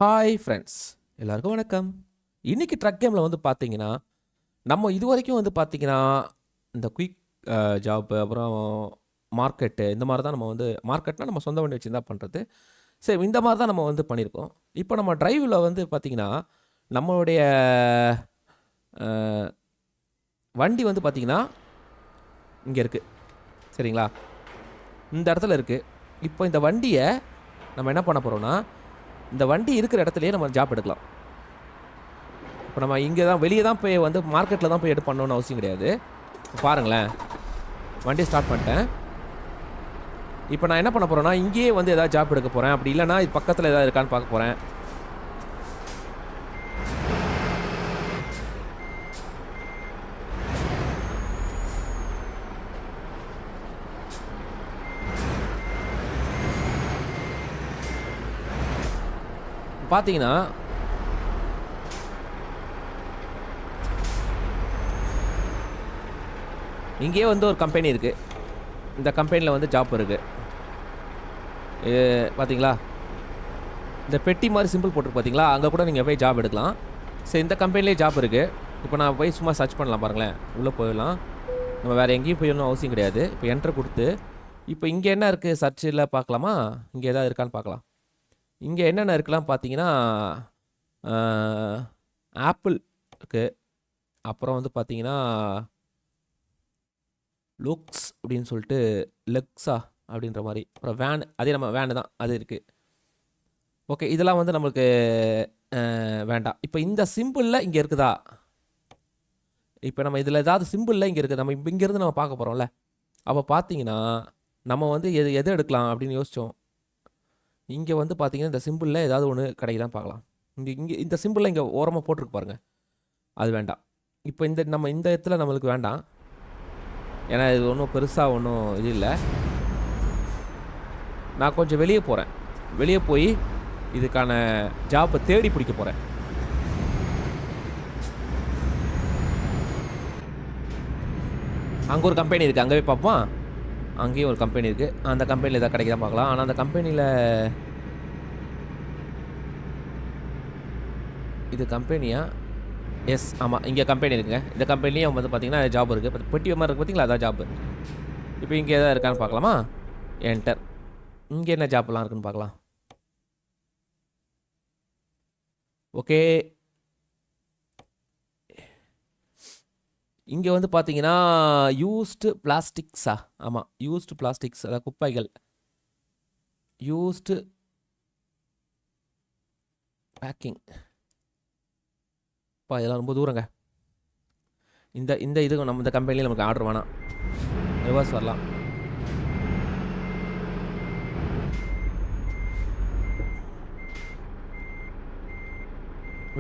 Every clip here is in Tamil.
ஹாய் ஃப்ரெண்ட்ஸ், எல்லாருக்கும் வணக்கம். இன்னைக்கு ட்ரக் கேமில் வந்து பார்த்தீங்கன்னா, நம்ம இதுவரைக்கும் வந்து பார்த்தீங்கன்னா, இந்த குயிக் ஜாப் அப்புறம் மார்க்கெட்டு இந்த மாதிரி தான் நம்ம வந்து மார்க்கெட்னா நம்ம சொந்த வண்டி வச்சு தான் பண்ணுறது. சரி, இந்த மாதிரி தான் நம்ம வந்து பண்ணியிருக்கோம். இப்போ நம்ம டிரைவில் வந்து பார்த்தீங்கன்னா, நம்மளுடைய அஹ், வண்டி வந்து பார்த்தீங்கன்னா இங்கே இருக்குது. சரிங்களா? இந்த இடத்துல இருக்குது. இப்போ இந்த வண்டியை நம்ம என்ன பண்ண போகிறோம்னா, இந்த வண்டி இருக்கிற இடத்துலையே நம்ம ஜாப் எடுக்கலாம். இப்போ நம்ம இங்கே தான் வெளியே தான் போய் வந்து மார்க்கெட்டில் தான் போய் எடுத்து பண்ணணும்னு அவசியம் கிடையாது. பாருங்களேன், வண்டி ஸ்டார்ட் பண்ணிட்டேன். இப்போ நான் என்ன பண்ண போகிறேன்னா, இங்கேயே வந்து ஏதாவது ஜாப் எடுக்க போகிறேன். அப்படி இல்லைனா இது பக்கத்தில் ஏதாவது இருக்கான்னு பார்க்க போகிறேன். பார்த்தீங்கன்னா இங்கேயே வந்து ஒரு கம்பெனி இருக்குது. இந்த கம்பெனியில் வந்து ஜாப் இருக்குது. பார்த்தீங்களா, இந்த பெட்டி மாதிரி சிம்பிள் போட்டு பார்த்தீங்களா, அங்கே கூட நீங்கள் போய் ஜாப் எடுக்கலாம். சரி, இந்த கம்பெனிலே ஜாப் இருக்குது. இப்போ நான் போய் சும்மா சர்ச் பண்ணலாம். பாருங்களேன், உள்ளே போயிடலாம். நம்ம வேறு எங்கேயும் போயிடணும் அவசியம் கிடையாது. இப்போ என்ட்ரு கொடுத்து இப்போ இங்கே என்ன இருக்குது சர்ச்சில் பார்க்கலாமா? இங்கே எதாவது இருக்கான்னு பார்க்கலாம். இங்கே என்னென்ன இருக்கலாம் பார்த்தீங்கன்னா, ஆப்பிள் இருக்குது. அப்புறம் வந்து பார்த்தீங்கன்னா லுக்ஸ் அப்படின்னு சொல்லிட்டு லெக்ஸா அப்படின்ற மாதிரி. அப்புறம் வேன், அதே நம்ம வேனு தான், அது இருக்குது. ஓகே, இதெல்லாம் வந்து நம்மளுக்கு வேண்டாம். இப்போ இந்த சிம்பிளில் இங்கே இருக்குதா? இப்போ நம்ம இதில் ஏதாவது சிம்பிளில் இங்கே இருக்குது. நம்ம இங்கேருந்து நம்ம பார்க்க போகிறோம்ல. அப்போ பார்த்தீங்கன்னா நம்ம வந்து எது எடுக்கலாம் அப்படின்னு யோசித்தோம். இங்கே வந்து பார்த்தீங்கன்னா இந்த சிம்பிளில் ஏதாவது ஒன்று கிடைக்குதான் பார்க்கலாம். இங்கே இந்த சிம்பிளில் இங்கே ஓரமாக போட்டிருக்கு பாருங்கள், அது வேண்டாம். இப்போ நம்ம இந்த இடத்துல நம்மளுக்கு வேண்டாம். ஏன்னா இது ஒன்றும் பெருசாக ஒன்றும் இது இல்லை. நான் கொஞ்சம் வெளியே போகிறேன். வெளியே போய் இதுக்கான ஜாப்பை தேடி பிடிக்க போகிறேன். அங்கே ஒரு கம்பெனி இருக்குது, அங்கே போய் பார்ப்போம். அங்கேயும் ஒரு கம்பெனி இருக்குது. அந்த கம்பெனியில் எதாவது கிடைக்குதான் பார்க்கலாம். ஆனால் அந்த கம்பெனியில் இது கம்பெனியா? எஸ், ஆமாம், இங்கே கம்பெனி இருக்குங்க. இந்த கம்பெனிலையும் வந்து பார்த்தீங்கன்னா ஜாப் இருக்குது. பெட்டி மாதிரி இருக்குது பார்த்தீங்களா, அதான் ஜாப்பு. இப்போ இங்கே எதாவது இருக்கான்னு பார்க்கலாமா? என்டர். இங்கே என்ன ஜாப்லாம் இருக்குன்னு பார்க்கலாம். ஓகே, இங்கே வந்து பார்த்தீங்கன்னா யூஸ்டு பிளாஸ்டிக்ஸா? ஆமாம், யூஸ்டு பிளாஸ்டிக்ஸ், அதாவது குப்பைகள். Used packing. இப்போ இதெல்லாம் ரொம்ப தூரங்க. இந்த இது நம்ம இந்த கம்பெனியில் நமக்கு ஆர்டர் வேணாம். ரிவர்ஸ் வரலாம்.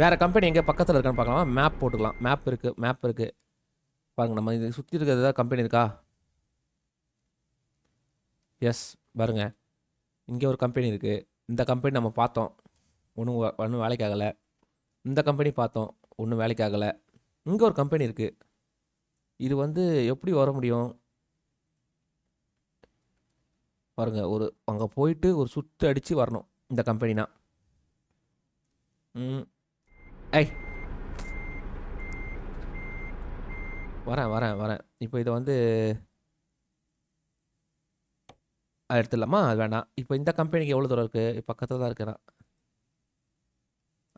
வேறு கம்பெனி எங்கே பக்கத்தில் இருக்கான்னு பார்க்கலாம். மேப் போட்டுக்கலாம். மேப் இருக்குது. பாருங்கள், நம்ம இது சுற்றி இருக்கிறது ஏதாவது கம்பெனி இருக்கா? எஸ், பாருங்கள், இங்கே ஒரு கம்பெனி இருக்குது. இந்த கம்பெனி நம்ம பார்த்தோம், ஒன்றும் வேலைக்கு ஆகலை. இந்த கம்பெனி பார்த்தோம், ஒன்றும் வேலைக்கு ஆகலை. இங்கே ஒரு கம்பெனி இருக்குது. இது வந்து எப்படி வர முடியும் பாருங்கள். அங்கே போயிட்டு ஒரு சுற்று அடித்து வரணும் இந்த கம்பெனினா. ஐய், வரேன். இப்போ இதை வந்து எடுத்துடலாமா? அது வேண்டாம். இப்போ இந்த கம்பெனிக்கு எவ்வளோ தூரம் இருக்குது? பக்கத்தில் தான் இருக்குண்ணா.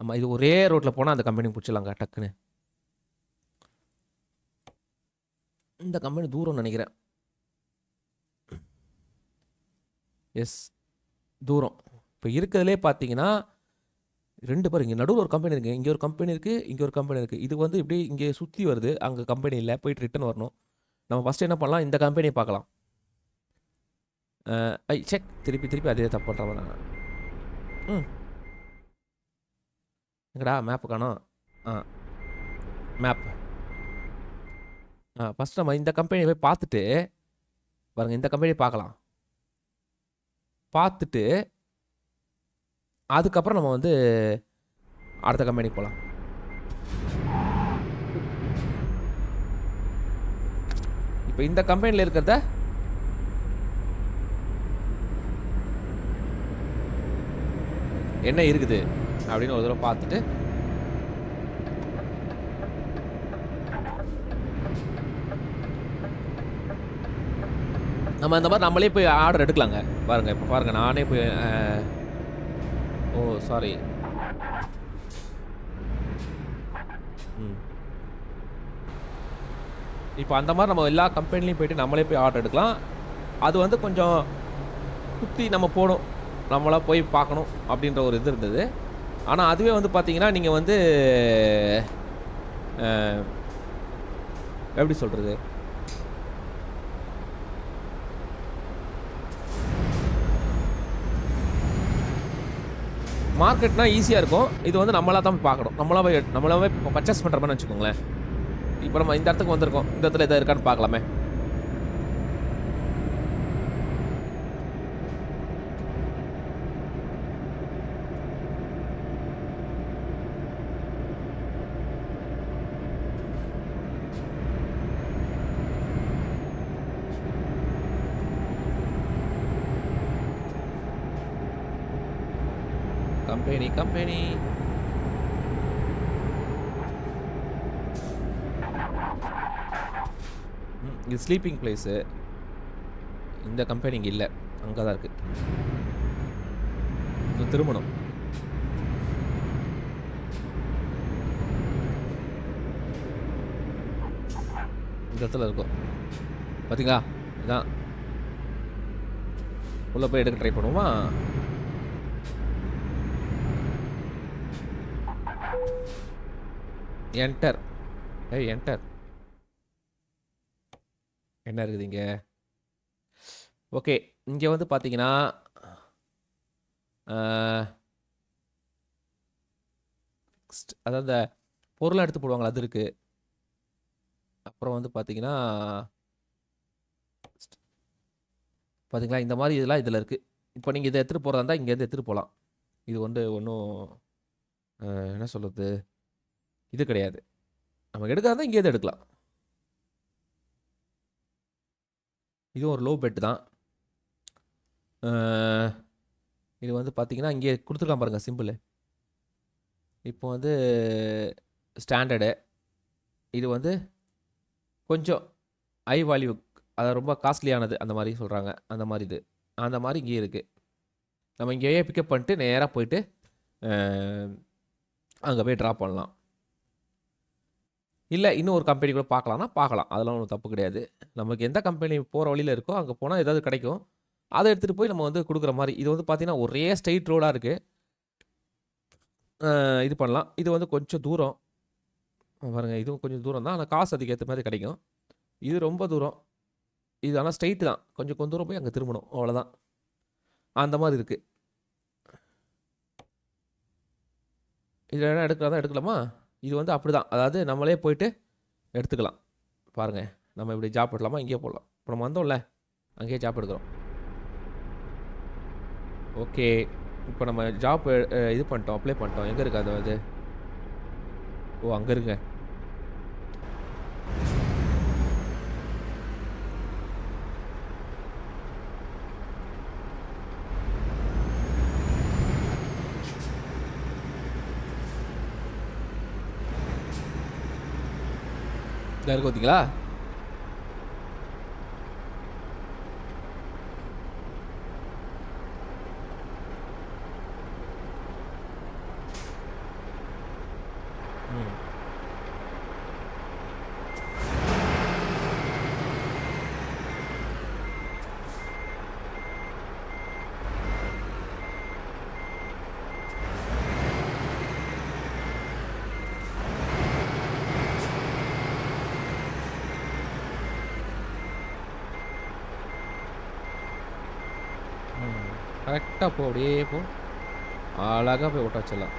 ஆமாம், இது ஒரே ரோட்டில் போனால் அந்த கம்பெனி பிடிச்சிடலாங்க டக்குன்னு. இந்த கம்பெனி தூரம்னு நினைக்கிறேன். எஸ், தூரம். இப்போ இருக்கிறதுலே பார்த்தீங்கன்னா 2 பேர். இங்கே நடுவில் ஒரு கம்பெனி இருக்குது, இங்கே ஒரு கம்பெனி இருக்குது, இங்கே ஒரு கம்பெனி இருக்குது. இது வந்து இப்படி இங்கே சுற்றி வருது. அங்கே கம்பெனி இல்லை, போயிட்டு ரிட்டன் வரணும். நம்ம ஃபஸ்ட்டு என்ன பண்ணலாம், இந்த கம்பெனியை பார்க்கலாம். செக், திருப்பி அதே தப்பு பண்ணுறவன் நான். எங்கடா மேப்பு காணோம்? மேப். ஃபஸ்ட் நம்ம இந்த கம்பெனியை போய் பார்த்துட்டு பாருங்கள், இந்த கம்பெனியை பார்க்கலாம். பார்த்துட்டு அதுக்கப்புறம் நம்ம வந்து அடுத்த கம்பெனிக்கு போகலாம். இப்போ இந்த கம்பெனியில் இருக்கிறத என்ன இருக்குது? அப்படின்னு ஒரு தடவை பார்த்துட்டு நம்ம இந்த மாதிரி நம்மளே போய் ஆர்டர் எடுக்கலாங்க. பாருங்க இப்போ பாருங்க நானே போய் ஓ சாரி. இப்போ அந்த மாதிரி நம்ம எல்லா கம்பெனிலையும் போயிட்டு நம்மளே போய் ஆர்டர் எடுக்கலாம். அது வந்து கொஞ்சம் சுற்றி நம்ம போகணும், நம்மளா போய் பார்க்கணும் அப்படின்ற ஒரு இது இருந்தது. ஆனால் அதுவே வந்து பார்த்தீங்கன்னா நீங்கள் வந்து எப்படி சொல்கிறது, மார்க்கெட்னா ஈஸியாக இருக்கும். இது வந்து நம்மளாக தான் போய் பார்க்கணும், நம்மளாவே பர்ச்சேஸ் பண்ணுற மாதிரி வச்சுக்கோங்களேன். இப்போ நம்ம இந்த இடத்துக்கு வந்திருக்கோம், இந்த இடத்துல எதாவது இருக்கான்னு பார்க்கலாமே. கம்பெனி இது ஸ்லீப்பிங் பிளேஸு. இந்த கம்பெனி இங்கே இல்லை, அங்கே தான் இருக்குது. இது திருமணம். இந்த இடத்துல இருக்கும் பார்த்தீங்களா, இதுதான். உள்ளே போய் எடுக்க ட்ரை பண்ணுவோமா? என்டர். என்டர். என்ன இருக்குது இங்கே? ஓகே, இங்கே வந்து பார்த்தீங்கன்னா அதாவது இந்த பொருளை எடுத்து போடுவாங்களா அது இருக்குது. அப்புறம் வந்து பார்த்தீங்கன்னா பார்த்தீங்களா இந்த மாதிரி இதெல்லாம் இதில் இருக்குது. இப்போ நீங்கள் இதை எடுத்துகிட்டு போகிறதா இருந்தால் இங்கேருந்து எடுத்துகிட்டு போகலாம். இது வந்து ஒன்றும் என்ன சொல்கிறது, இது கிடையாது. நம்ம எடுக்காத இங்கேருந்து எடுக்கலாம். இதுவும் ஒரு லோ பெட் தான். இது வந்து பார்த்தீங்கன்னா இங்கே கொடுத்துருக்கான் பாருங்கள் சிம்பிள். இப்போ வந்து ஸ்டாண்டர்டு. இது வந்து கொஞ்சம் ஹை வேல்யூ, அது ரொம்ப காஸ்ட்லியானது அந்த மாதிரி சொல்கிறாங்க. அந்த மாதிரி இது அந்த மாதிரி இங்கே இருக்குது. நம்ம இங்கேயே பிக்கப் பண்ணிட்டு நேராக போயிட்டு அங்கே போய் ட்ராப் பண்ணலாம். இல்லை இன்னும் ஒரு கம்பெனி கூட பார்க்கலான்னா பார்க்கலாம், அதெல்லாம் ஒன்றும் தப்பு கிடையாது. நமக்கு எந்த கம்பெனி போகிற வழியில் இருக்கோ அங்கே போனால் ஏதாவது கிடைக்கும், அதை எடுத்துகிட்டு போய் நம்ம வந்து கொடுக்குற மாதிரி. இது வந்து பார்த்திங்கன்னா ஒரே ஸ்ட்ரெயிட் ரோடாக இருக்குது. இது பண்ணலாம். இது வந்து கொஞ்சம் தூரம் பாருங்கள், இதுவும் கொஞ்சம் தூரம் தான், ஆனால் காசு அதுக்கேற்ற மாதிரி கிடைக்கும். இது ரொம்ப தூரம். இது ஆனால் ஸ்ட்ரெயிட்டு தான், கொஞ்சம் தூரம் போய் அங்கே திரும்பணும், அவ்வளோதான். அந்த மாதிரி இருக்குது. இதில் என்ன எடுக்கிறதா எடுக்கலாமா? இது வந்து அப்படி தான், அதாவது நம்மளே போயிட்டு எடுத்துக்கலாம். பாருங்கள், நம்ம இப்படி ஜாப் எடுக்கலாமா, இங்கேயே போடலாம். இப்போ நம்ம வந்தோம்ல, அங்கேயே ஜாப் எடுக்கிறோம். ஓகே, இப்போ நம்ம ஜாப் இது பண்ணிட்டோம், அப்ளை பண்ணிட்டோம். எங்கே இருக்குது அது? அது ஓ அங்கே இருக்குங்க. இருக்கு பார்த்தீங்களா? கரெக்டாக போ, அப்படியே போ, அழகாக போய் ஓட்ட வச்சிடலாம்.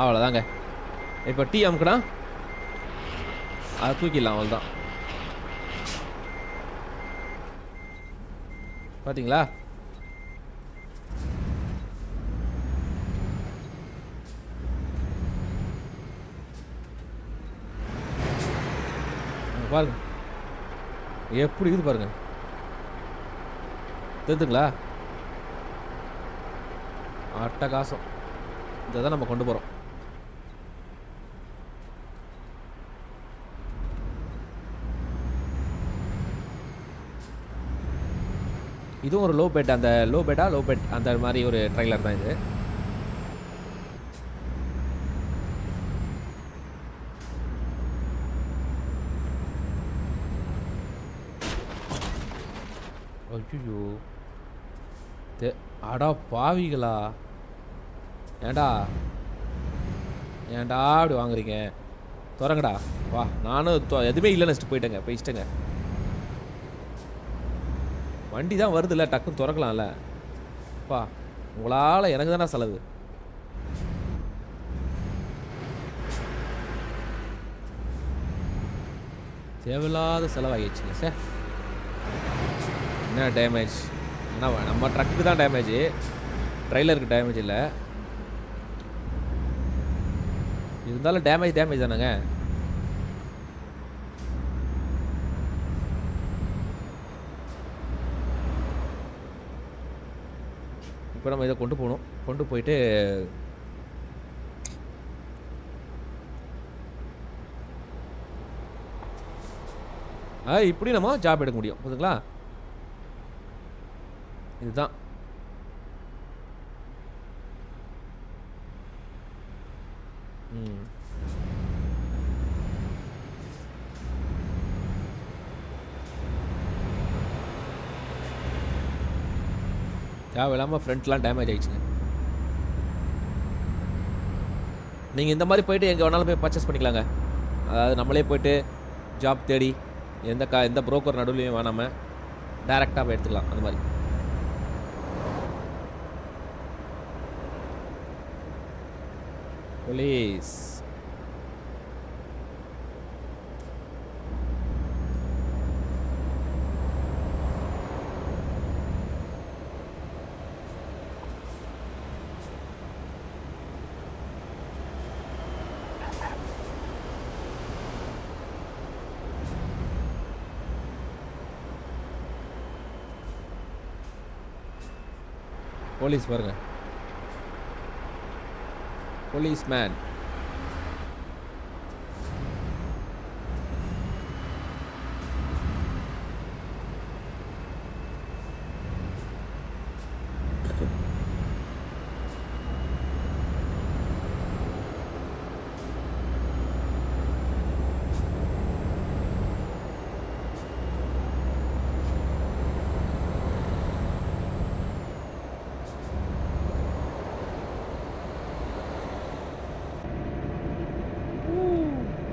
அவ்வளோதாங்க. இப்போ டீ அமுக்குனா அதை தூக்கிடலாம், அவ்வளோதான். பார்த்தீங்களா? பாருங்க, எப்படி இருக்குது பாருங்க, தெரியுதுங்களா? அட்டகாசம். இதை தான் நம்ம கொண்டு போகிறோம். இதுவும் ஒரு லோ பெட், அந்த லோ பெட் அந்த மாதிரி ஒரு ட்ரைலர் தான் இது. ஐயோ, அடா பாவிகளா, ஏண்டா அப்படி வாங்குறீங்க? திறங்கடா, வா. நானும் எதுவுமே இல்லைன்னு போயிட்டேங்க, போயிச்சிட்டேங்க. வண்டி தான் வருதுல்ல, டக்குன்னு திறக்கலாம்ல. பா, உங்களால் எனக்கு தானே செலவு. தேவையில்லாத செலவாகிடுச்சுங்க சார். என்ன டேமேஜ்? என்ன நம்ம ட்ரக்குக்கு தான் டேமேஜ், ட்ரெய்லருக்கு டேமேஜ் இல்லை. இருந்தாலும் டேமேஜ் தானேங்க. இப்போ நம்ம இதை கொண்டு போகணும். கொண்டு போயிட்டு இப்படி நம்ம ஜாப் எடுக்க முடியும். புரியுதுங்களா? இதுதான். தேவையில்லாமல் ஃப்ரண்ட்லாம் டேமேஜ் ஆகிடுச்சுங்க. நீங்கள் இந்த மாதிரி போய்ட்டு எங்கே வேணாலும் போய் பர்ச்சேஸ் பண்ணிக்கலாங்க. அதாவது நம்மளே போய்ட்டு ஜாப் தேடி எந்த புரோக்கர் நடுவுலையும் வேணாமல் டைரெக்டாக போய் எடுத்துக்கலாம். அந்த மாதிரி போலீஸ் போலீஸ் பாருங்க, போலீஸ் மேன்.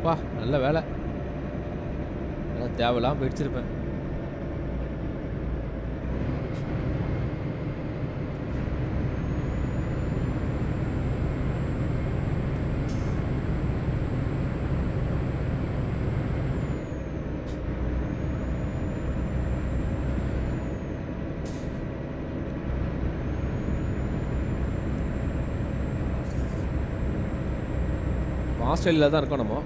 வா, நல்ல வேலை. தேவையில்லாம போயிடுச்சிருப்பேன். ஆஸ்திரேலியாவில் தான் இருக்கோம் நம்ம.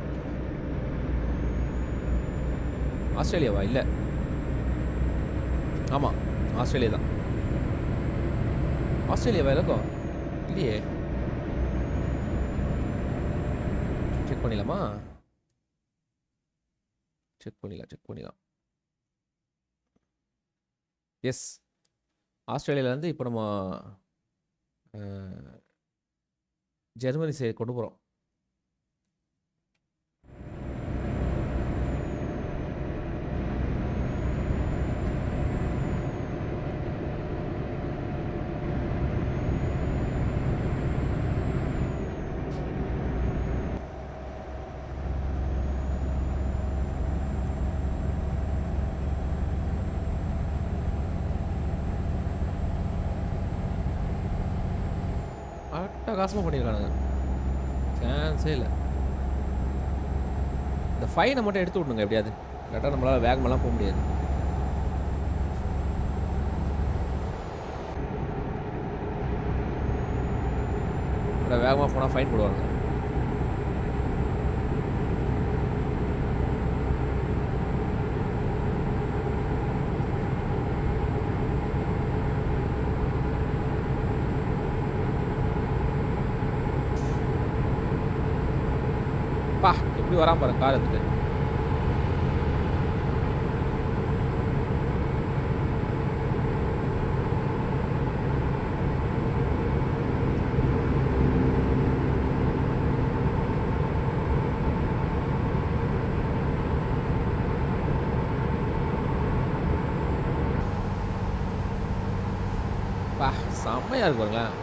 ஆஸ்திரேலியாவா? இல்லை, ஆமாம் ஆஸ்திரேலியா தான். ஆஸ்திரேலியாவா இருக்கும்? இல்லையே, செக் பண்ணிடலாமா? செக் பண்ணிடலாம். எஸ், ஆஸ்திரேலியாவிலேருந்து இப்போ நம்ம ஜெர்மனி சைடு கொண்டு போகிறோம். அட்டகாசமாக பண்ணியிருக்கானுங்க, சான்ஸே இல்லை. இந்த ஃபைனை மட்டும் எடுத்து விட்ணுங்க எப்படியாவது. கரெக்டாக நம்மளால் வேகமெல்லாம் போக முடியாது. வேகமாக போனால் ஃபைன் போடுவாங்க. எப்படி வராம பாருங்க கார் எடுத்துட்டு. பா செம்மையா இருக்கு பாருங்களேன்.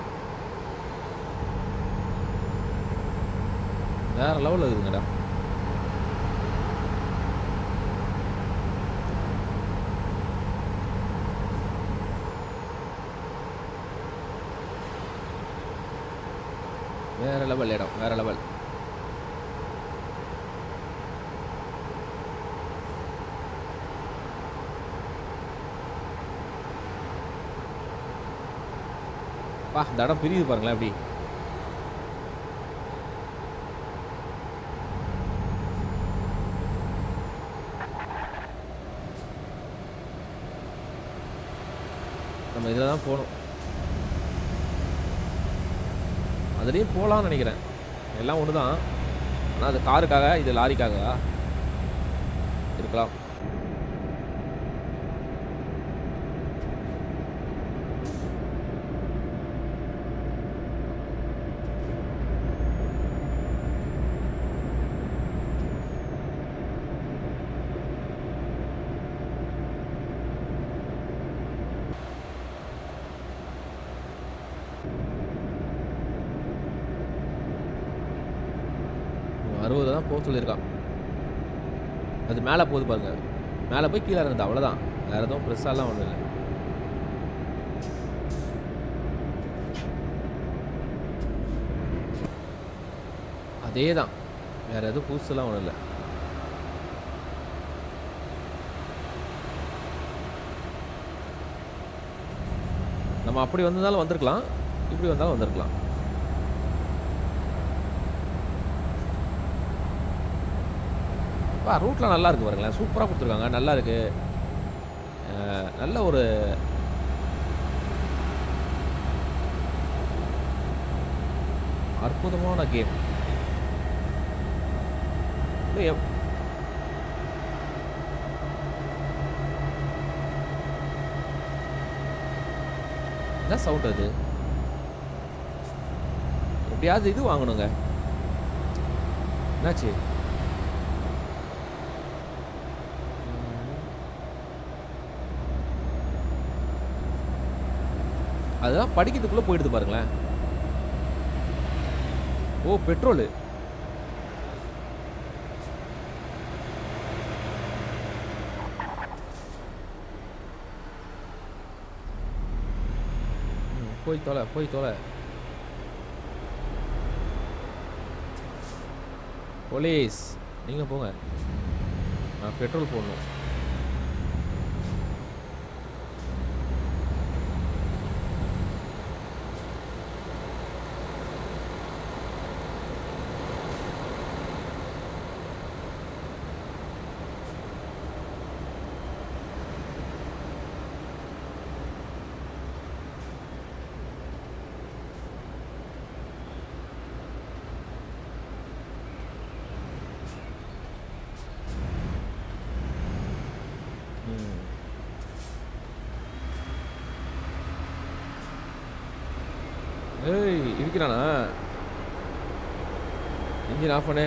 வேற லெவலில் இருக்குதுங்கடா. வேற லெவல் இடம், வேற லெவல். பா இந்த இடம் பிரியுது பாருங்களேன் எப்படி. நம்ம இதில் தான் போகணும். அதுலேயும் போகலான்னு நினைக்கிறேன். எல்லாம் ஒன்று தான். ஆனால் அது காருக்காக, இது லாரிக்காக இருக்கலாம். அறுபது தான் போக சொல்லியிருக்கான். அது மேலே போகுது பாருங்க. மேலே போய் கீழே இறங்குது, அவ்வளோதான். வேறு எதுவும் ப்ரெஸ்ஸாலாம் ஒன்றும் இல்லை. அதே தான், வேறு எதுவும் புதுசுலாம் ஒன்றும் இல்லை. நம்ம அப்படி வந்திருந்தாலும் வந்திருக்கலாம், இப்படி வந்தாலும் வந்திருக்கலாம். ரூட்லாம் நல்லா இருக்குது பாருங்களேன். சூப்பராக கொடுத்துருக்காங்க, நல்லா இருக்குது. நல்ல ஒரு அற்புதமான கேம். என்ன சவுண்ட் அது? எப்படியாவது இது வாங்கணுங்க. என்னாச்சு? அதுதான் படிக்கிறதுக்குள்ளே போயிடுது பாருங்களேன். ஓ பெட்ரோலு. போய் தொலை, போய் தொலை. போலீஸ் நீங்கள் போங்க, நான் பெட்ரோல் போடணும். ஏய் இருக்கிறானா? இன்ஜின் ஆஃப் பண்ணு,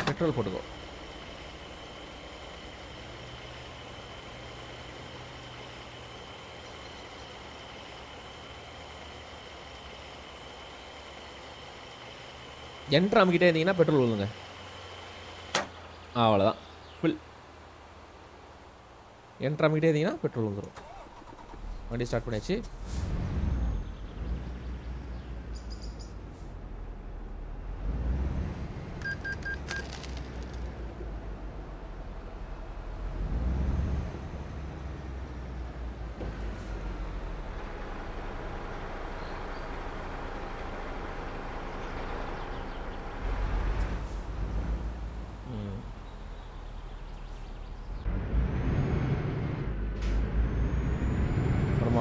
பெட்ரோல் போட்டுக்கோ. என்ட்ரு அமைக்கிட்டே இருந்தீங்கன்னா பெட்ரோல் விழுங்க. அவ்வளோதான், ஃபுல். என்ட்ரு அமைக்கிட்டே இருந்தீங்கன்னா பெட்ரோல் வந்துடும். வண்டி ஸ்டார்ட் பண்ணியாச்சு.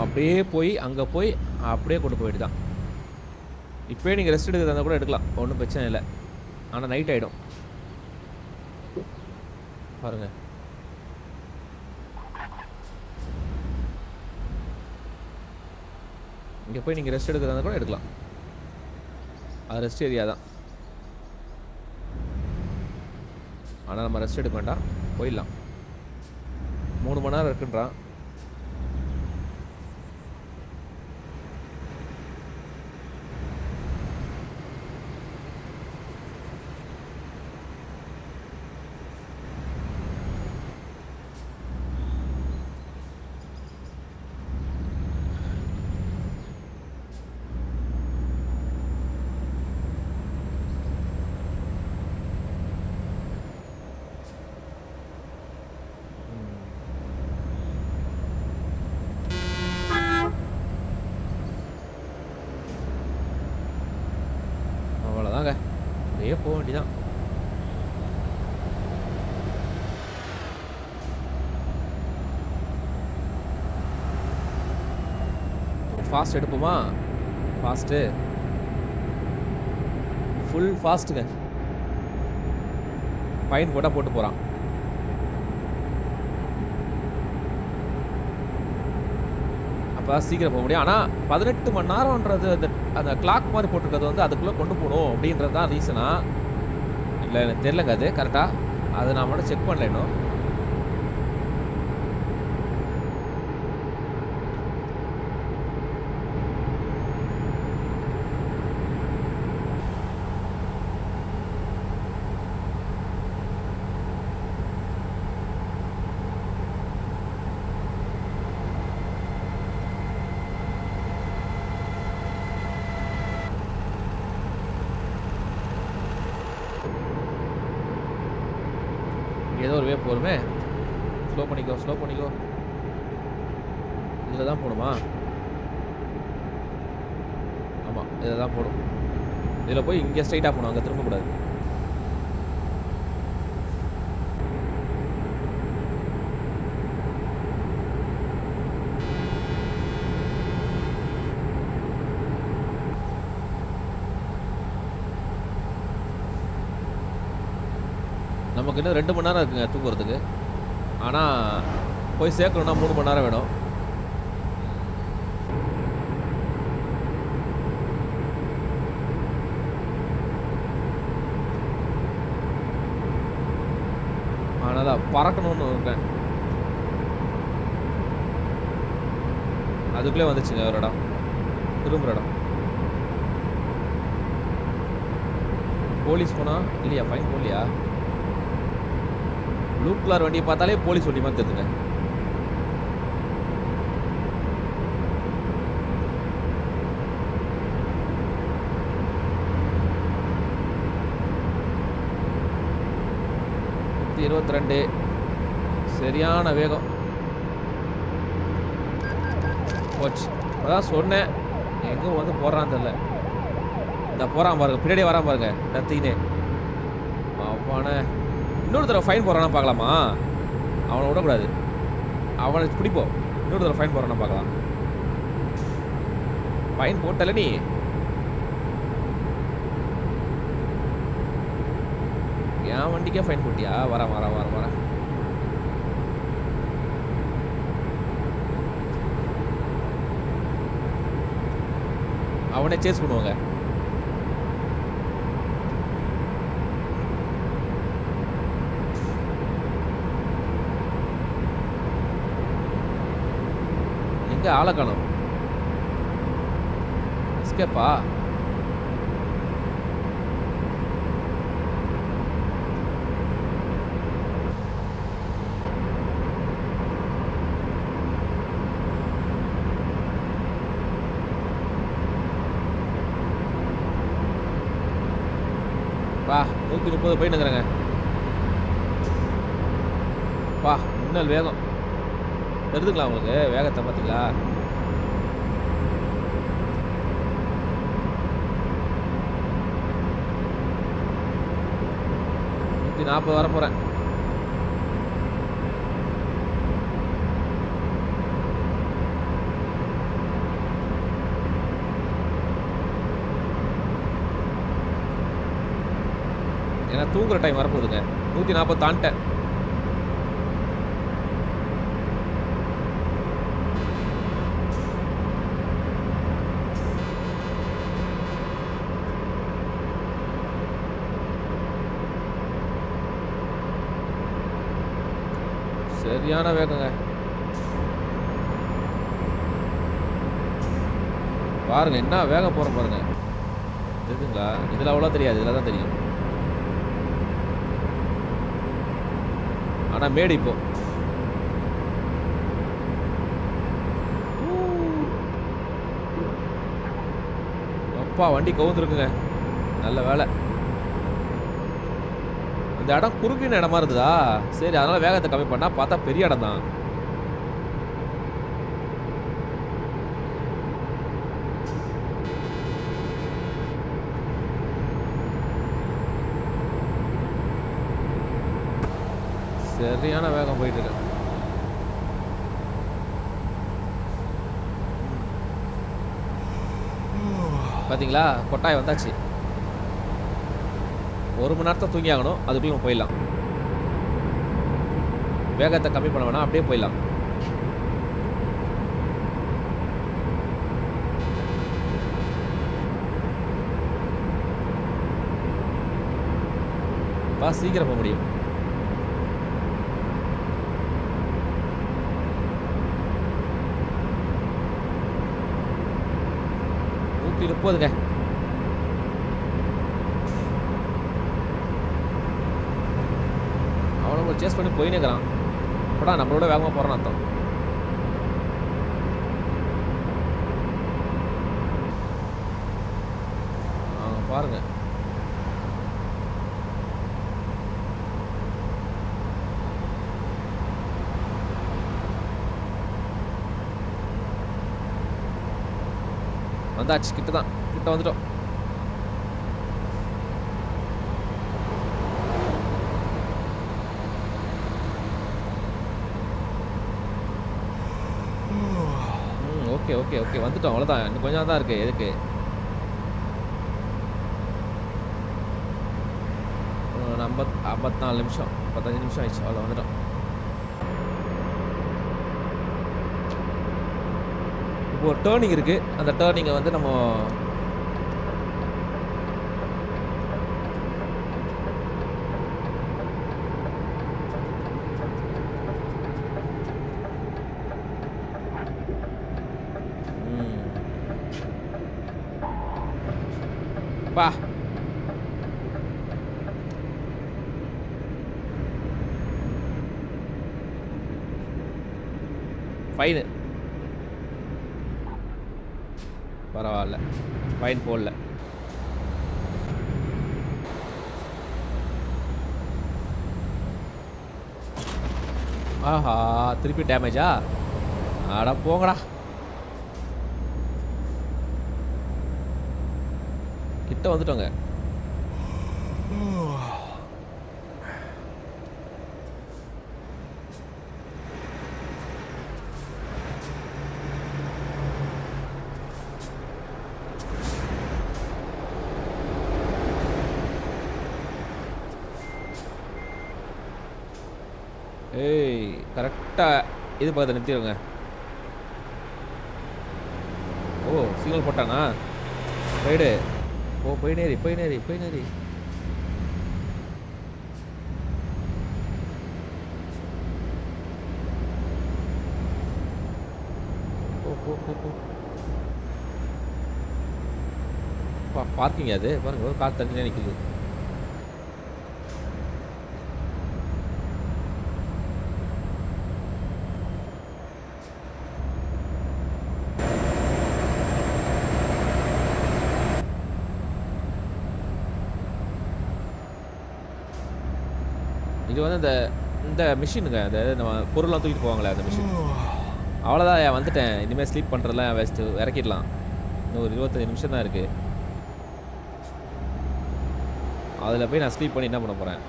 அப்படியே போய் அங்கே போய் அப்படியே கொண்டு போயிட்டு தான். இப்போயே நீங்கள் ரெஸ்ட் எடுக்கிறதா கூட எடுக்கலாம், ஒன்றும் பிரச்சனை இல்லை. ஆனால் நைட் ஆகிடும் பாருங்கள். இங்கே போய் நீங்கள் ரெஸ்ட் எடுக்கிறதா கூட எடுக்கலாம், அது ரெஸ்ட் ஏரியா தான். ஆனால் நம்ம ரெஸ்ட் எடுக்க வேண்டாம், போயிடலாம். 3 மணி நேரம் இருக்குன்றான். அவ்வளோதாங்க, அப்படியே போக வேண்டியதான். ஃபாஸ்ட் எடுப்போமா? ஃபாஸ்ட்டு, ஃபுல் ஃபாஸ்ட்டுங்க. ஃபைன் போட்டால் போட்டு போகிறான். அப்போ சீக்கிரம் போக முடியும். ஆனால் 18 மணி நேரம்ன்றது அந்த கிளாக் மாதிரி போட்டிருக்கிறது வந்து அதுக்குள்ளே கொண்டு போகணும் அப்படின்றது தான் ரீசனா இல்லை எனக்கு தெரிலங்க. அது கரெக்டாக அதை நான் மட்டும் செக் பண்ணல இன்னும். ஏதோ ஒரு வே போருமே. ஸ்லோ பண்ணிக்கோ, ஸ்லோ பண்ணிக்கோ. இதில் தான் போகணுமா? ஆமாம், இதில் தான் போடும். இதில் போய் இங்கே ஸ்ட்ரைட்டாக போகணும், அங்கே திரும்பக்கூடாது. நமக்கு இன்னும் 2 மணி நேரம் இருக்குங்க தூங்குறதுக்கு. ஆனால் போய் சேர்க்கணுன்னா 3 மணி நேரம் வேணும். ஆனால் பறக்கணும்னு இருக்கேன். அதுக்குள்ளே வந்துச்சுங்க ஒரு இடம், திரும்புகிற இடம். போலீஸ் போனா இல்லையா? ஃபைன் போடலையா? ப்ளூ கலர் வண்டியை பார்த்தாலே போலீஸ் வண்டி மாதிரி தெரியுதுங்க. இது 22 சரியான வேகம் போச்சு. அதான் சொன்னேன், எங்கே வந்து போடுறான்னு தெரியல. இந்த போகிறான் பாருங்க, பின்னாடியே வரான் பாருங்க கத்தினே. அவனை இன்னொரு தடவை ஃபைன் போடுறானா பார்க்கலாமா? அவனை விடக்கூடாது, அவனை பிடிப்போம். இன்னொரு தடவை ஃபைன் போடுறானா பார்க்கலாம். ஃபைன் போட்டல நீ. என் வண்டிக்கே ஃபைன் போட்டியா? வரேன் வரேன் வரேன் வரேன். அவனே சேஸ் பண்ணுவாங்க. எங்கே ஆளை காணோம்? எஸ்கேப்பா? வா, 130 போயிட்டு இருக்கிறேங்க. வா, மின்னல் வேகம் தெரியுதுங்களா உங்களுக்கு? வேகத்தை பார்த்தீங்களா? நூற்றி 40 வர போகிறேன். நான் தூங்குற டைம் வரப்போகுதுங்க. 140 தாண்டிட்டேன். சரியான வேகங்க. பாருங்க என்ன வேகம் போகிறோம் பாருங்க. தெரியுதுங்களா? இதில் அவ்வளோ தெரியாது, இதில் தான் தெரியும். ஆனால் மேடு இப்போ அப்பா வண்டி கவுந்துருக்குங்க. நல்ல வேலை. இந்த இடம் குறுகின இடமா இருந்ததா, சரி அதனால வேகத்தை கம்மி பண்ணா, பார்த்தா பெரிய இடம் தான். சரியான வேகம் போயிட்டு இருக்கு. பாத்தீங்களா, கொட்டாய் வந்தாச்சு. 1 மணி நேரத்தை தூங்கி ஆகணும், அதுக்குள்ள நம்ம போயிடலாம். வேகத்தை கம்மி பண்ண வேணாம், அப்படியே போயிடலாம். சீக்கிரம் போக முடியும். போதுங்க. அவனை சேஸ் பண்ணி போயினே இருக்கிறான். அப்படா நம்மளோட வேகமாக போகிறான்னு அர்த்தம். பாருங்க வந்தாச்சு. கிட்ட தான், கிட்ட வந்துட்டோம். ஓகே ஓகே ஓகே வந்துட்டோம். அவ்வளோதான், இன்னும் கொஞ்சம் தான் இருக்குது. எதுக்கு 54 நிமிஷம் 15 நிமிஷம் ஆயிடுச்சு. அவ்வளோ வந்துட்டோம். இப்போ ஒரு டேர்னிங் இருக்குது. அந்த டேர்னிங்கை வந்து நம்ம ஃபைனு பரவாயில்ல, ஃபைன் போடல. ஆஹா, திருப்பி டேமேஜா? அட போங்கடா. கிட்ட வந்துட்டோங்க. ஏய், கரெக்டாக இது பார்த்து நிறுத்திடுங்க. ஓ, சிக்னல் போட்டானா? ரைடு. ஓ, போய் நேரி போய் நேரி போய் நேரி. பார்க்கிங் அது பாருங்க, ஒரு கார் தண்ணி நிற்குது. இது வந்து இந்த மிஷினுங்க, அந்த நம்ம பொருள்லாம் தூக்கிட்டு போவாங்களே அந்த மிஷின். அவ்வளோதான், வந்துட்டேன். இனிமேல் ஸ்லீப் பண்ணுறதுலாம் வேஸ்ட்டு, இறக்கிடலாம். இன்னும் ஒரு 25 நிமிஷம் தான் இருக்குது. அதில் போய் நான் ஸ்லீப் பண்ணி என்ன பண்ண போகிறேன்?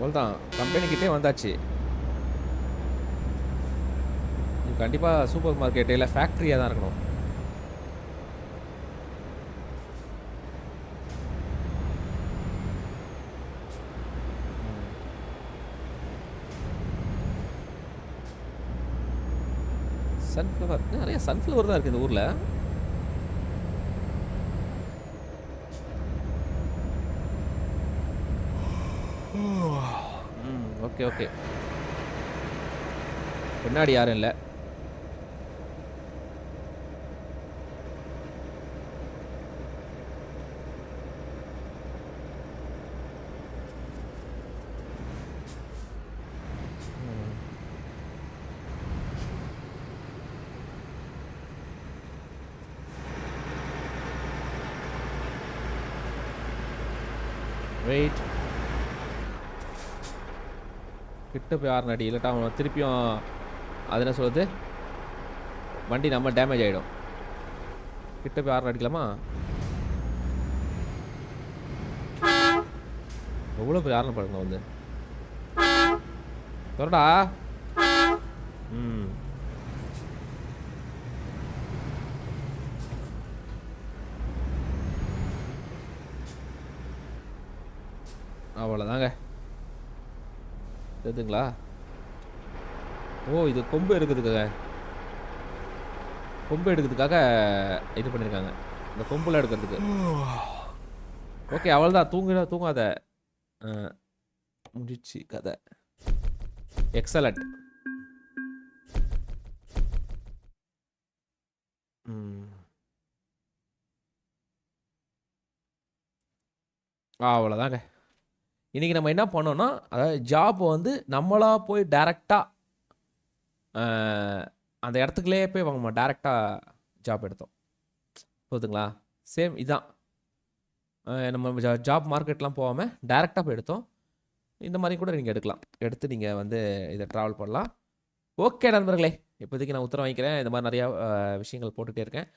அவ்வளோதான், கம்பெனிக்கிட்டே வந்தாச்சு. இது கண்டிப்பாக சூப்பர் மார்க்கெட் இல்லை ஃபேக்ட்ரியாக தான் இருக்கணும். சன்ஃப்ளவர், நிறைய சன்ஃப்ளவர் தான் இருக்குது இந்த ஊரில். ஓகே ஓகே, பின்னாடி யாரும் இல்லை. வெயிட், கிட்ட போய் ஆறு அடி, இல்லாட்டா அவன் திருப்பியும் அது என்ன சொல்லுது, வண்டி நம்ம டேமேஜ் ஆகிடும். கிட்ட போய் ஆறு அடிக்கலாமா? எவ்வளோ போய் ஆறு பழக்கணும் வந்து சொல்றா. அவ்வளோதாங்க, தெரியுதுங்களா? ஓ, இது கொம்பு எடுக்கிறதுக்காக இது பண்ணியிருக்காங்க, இந்த கொம்புல எடுக்கிறதுக்கு. ஓகே, அவ்வளோதான், தூங்காத. முடிச்சு கதை. எக்ஸலண்ட். அவ்வளோதாங்க. இன்றைக்கி நம்ம என்ன பண்ணோன்னா, அதாவது ஜாப் வந்து நம்மளாக போய் டேரெக்டாக அந்த இடத்துக்குள்ளே போய் வாங்கம்மா, டேரெக்டாக ஜாப் எடுத்தோம். போதுங்களா? சேம் இதான், நம்ம ஜாப் மார்க்கெட்லாம் போகாமல் டேரெக்டாக போய் எடுத்தோம். இந்த மாதிரி கூட நீங்கள் எடுத்து நீங்கள் வந்து இதை ட்ராவல் பண்ணலாம். ஓகே நண்பர்களே, இப்போதைக்கு நான் உத்தரவு வாங்கிக்கிறேன். இந்த மாதிரி நிறையா விஷயங்கள் போட்டுகிட்டே இருக்கேன்.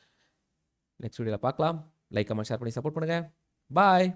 நெக்ஸ்ட் வீடியோவில் பார்க்கலாம். லைக் கமெண்ட் ஷேர் பண்ணி சப்போர்ட் பண்ணுங்கள். பாய்.